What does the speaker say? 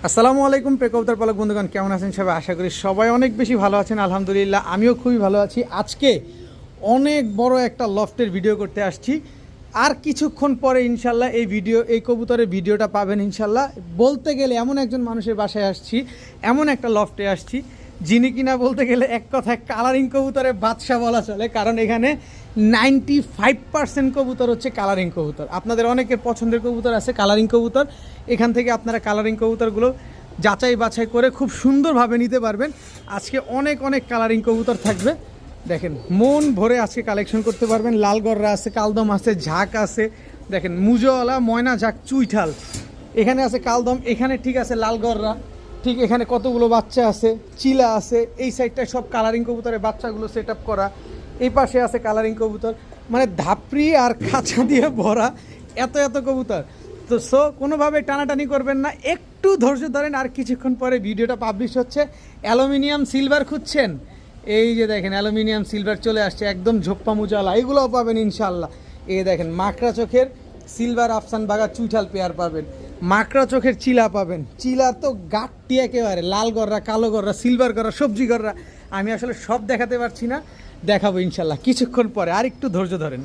আসসালামু আলাইকুম প্রেকবতার পালক বন্ধুগণ, কেমন আছেন সবাই? আশা করি সবাই অনেক বেশি ভালো আছেন। আলহামদুলিল্লাহ আমিও খুবই ভালো আছি। আজকে অনেক বড় একটা লফটের ভিডিও করতে আসছি। আর কিছুক্ষণ পরে ইনশাল্লাহ এই কবুতরের ভিডিওটা পাবেন ইনশাল্লাহ। বলতে গেলে এমন একজন মানুষের বাসায় আসছি, এমন একটা লফটে আসছি যিনি কিনা বলতে গেলে এক কথায় কালারিং কবুতরের বাদশা বলা চলে। কারণ এখানে 95% কবুতর হচ্ছে কালারিং কবুতর। আপনাদের অনেকের পছন্দের কবুতর আছে কালারিং কবুতর। এখান থেকে আপনারা কালারিং কবুতরগুলো যাচাই বাছাই করে খুব সুন্দরভাবে নিতে পারবেন। আজকে অনেক অনেক কালারিং কবুতর থাকবে। দেখেন মন ভরে আজকে কালেকশন করতে পারবেন। লালগররা আছে, কালদম আছে, ঝাঁক আছে, দেখেন মুজোওয়ালা, ময়না ঝাঁক, চুইঠাল এখানে আছে, কালদম এখানে ঠিক আছে, লালগররা ঠিক এখানে কতগুলো বাচ্চা আছে, চিলা আছে। এই সাইডটায় সব কালারিং কবুতরের বাচ্চাগুলো সেট আপ করা। এই পাশে আছে কালারিং কবুতর, মানে ধাপড়ি আর খাঁচা দিয়ে ভরা এত এত কবুতর। তো কোনোভাবে টানাটানি করবেন না, একটু ধৈর্য ধরেন। আর কিছুক্ষণ পরে ভিডিওটা পাবলিশ হচ্ছে। অ্যালুমিনিয়াম সিলভার খুঁজছেন, এই যে দেখেন অ্যালুমিনিয়াম সিলভার চলে আসছে, একদম ঝোপ্পা মুজালা, এগুলোও পাবেন ইনশাল্লাহ। এই দেখেন মাকড়া চোখের সিলভার আফসান বাগা চুইঠাল পেয়ার পাবেন, মাকড়া চোখের চিলা পাবেন। চিলা তো গাঁটটি একেবারে, লাল গররা, কালো গররা, সিলভার গররা, সবজি গররা। আমি আসলে সব দেখাতে পারছি না, দেখাবো ইনশাল্লাহ কিছুক্ষণ পরে। আর একটু ধৈর্য ধরেন।